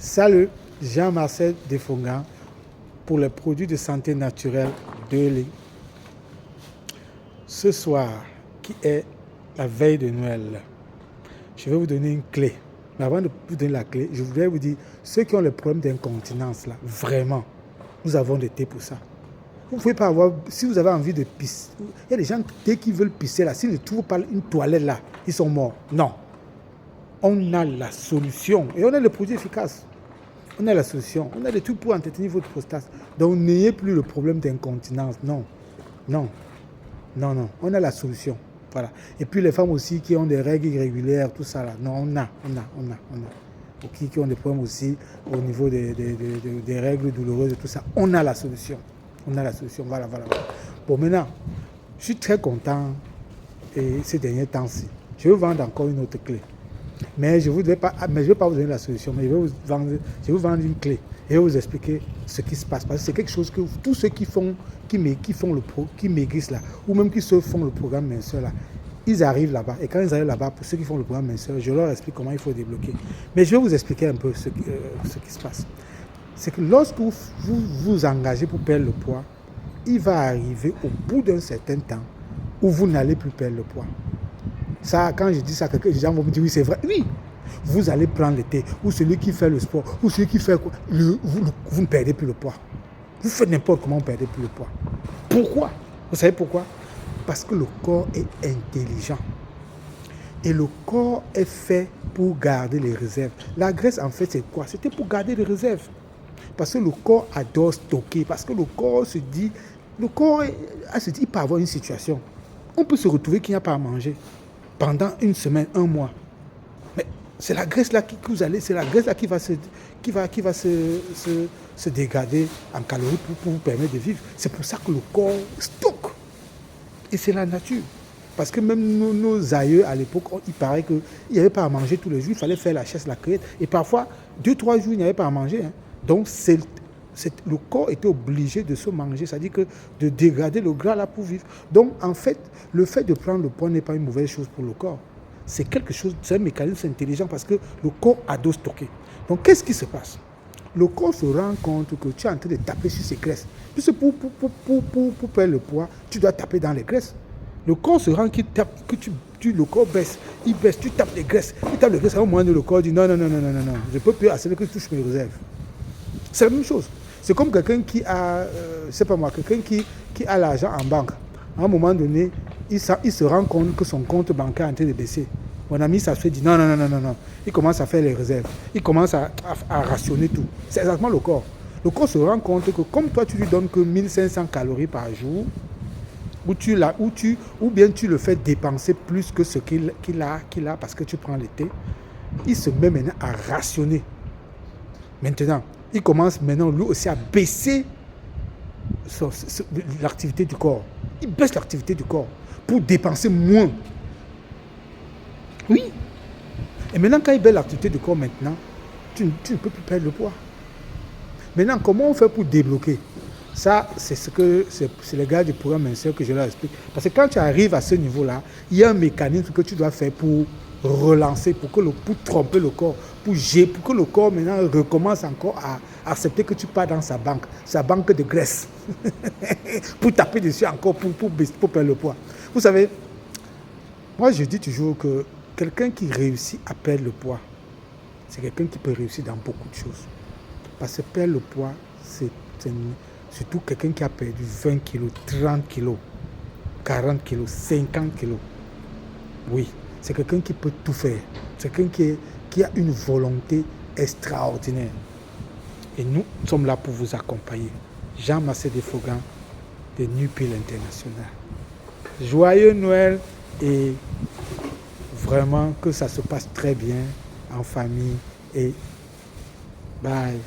Salut, Jean-Marcel Defongan pour les produits de santé naturelle de l'île. Ce soir, qui est la veille de Noël, je vais vous donner une clé. Mais avant de vous donner la clé, je voudrais vous dire, ceux qui ont le problème d'incontinence, là, vraiment, nous avons des thés pour ça. Vous ne pouvez pas avoir, si vous avez envie de pisser, il y a des gens, dès qu'ils veulent pisser là, s'ils ne trouvent pas une toilette là, ils sont morts. Non. On a la solution et on a le produit efficace. On a la solution. On a des trucs pour entretenir votre prostate. Donc, n'ayez plus le problème d'incontinence. Non. Non. Non, non. On a la solution. Voilà. Et puis, les femmes aussi qui ont des règles irrégulières, tout ça là. Non, on a. Qui ont des problèmes aussi au niveau des règles douloureuses et tout ça. On a la solution. On a la solution. Voilà. Bon, maintenant, je suis très content et ces derniers temps-ci. Je vais vous vendre encore une autre clé. Mais je ne vais pas vous donner la solution, mais je vais vous vendre une clé et vous expliquer ce qui se passe. Parce que c'est quelque chose que tous ceux qui maigrissent là, ou même qui se font le programme minceur là, ils arrivent là-bas. Et quand ils arrivent là-bas, pour ceux qui font le programme minceur, je leur explique comment il faut débloquer. Mais je vais vous expliquer un peu ce qui se passe. C'est que lorsque vous vous engagez pour perdre le poids, il va arriver au bout d'un certain temps où vous n'allez plus perdre le poids. Ça, quand je dis ça, les gens vont me dire oui, c'est vrai. Oui, vous allez prendre le thé, ou celui qui fait le sport, ou celui qui fait quoi, vous ne perdez plus le poids. Vous faites n'importe comment, vous ne perdez plus le poids. Pourquoi? Vous savez pourquoi? Parce que le corps est intelligent. Et le corps est fait pour garder les réserves. La graisse, en fait, c'est quoi? C'était pour garder les réserves. Parce que le corps adore stocker. Parce que le corps se dit, il peut avoir une situation. On peut se retrouver qu'il n'y a pas à manger pendant une semaine, un mois. Mais c'est la graisse là c'est la graisse là qui va se dégrader en calories pour vous permettre de vivre. C'est pour ça que le corps stocke. Et c'est la nature. Parce que même nos aïeux à l'époque, il paraît qu'il n'y avait pas à manger tous les jours, il fallait faire la chasse, la cueillette. Et parfois, 2-3 jours, il n'y avait pas à manger. Donc, le corps était obligé de se manger, c'est-à-dire que de dégrader le gras là pour vivre. Donc, en fait, le fait de prendre le poids n'est pas une mauvaise chose pour le corps. C'est quelque chose, c'est un mécanisme intelligent parce que le corps adore stocker. Donc, qu'est-ce qui se passe? Le corps se rend compte que tu es en train de taper sur ses graisses. Puisque pour perdre le poids, tu dois taper dans les graisses. Le corps se rend qu'il tape, le corps baisse, il baisse, tu tapes les graisses, à un moment donné, le corps dit non, je ne peux plus accélérer que je touche mes réserves. C'est la même chose. C'est comme quelqu'un qui a, quelqu'un qui a l'argent en banque. À un moment donné, il se rend compte que son compte bancaire est en train de baisser. Mon ami, ça se dit non. Il commence à faire les réserves. Il commence à rationner tout. C'est exactement le corps. Le corps se rend compte que comme toi, tu lui donnes que 1500 calories par jour, ou bien tu le fais dépenser plus que ce qu'il a parce que tu prends le thé, il se met maintenant à rationner. Maintenant, il commence maintenant lui aussi à baisser l'activité du corps. Il baisse l'activité du corps pour dépenser moins. Oui. Et maintenant, quand il baisse l'activité du corps maintenant, tu ne peux plus perdre le poids. Maintenant, comment on fait pour débloquer? Ça, c'est les gars du programme minceur que je leur explique. Parce que quand tu arrives à ce niveau-là, il y a un mécanisme que tu dois faire pour relancer, pour tromper le corps, pour que le corps maintenant recommence encore à accepter que tu pars dans sa banque de graisse, pour taper dessus encore, pour perdre le poids. Vous savez, moi je dis toujours que quelqu'un qui réussit à perdre le poids, c'est quelqu'un qui peut réussir dans beaucoup de choses. Parce que perdre le poids, c'est surtout quelqu'un qui a perdu 20 kilos, 30 kilos, 40 kilos, 50 kilos. Oui, c'est quelqu'un qui peut tout faire. C'est quelqu'un qui a une volonté extraordinaire. Et nous sommes là pour vous accompagner. Jean-Marcel Defongan de Nupil International. Joyeux Noël et vraiment que ça se passe très bien en famille et bye.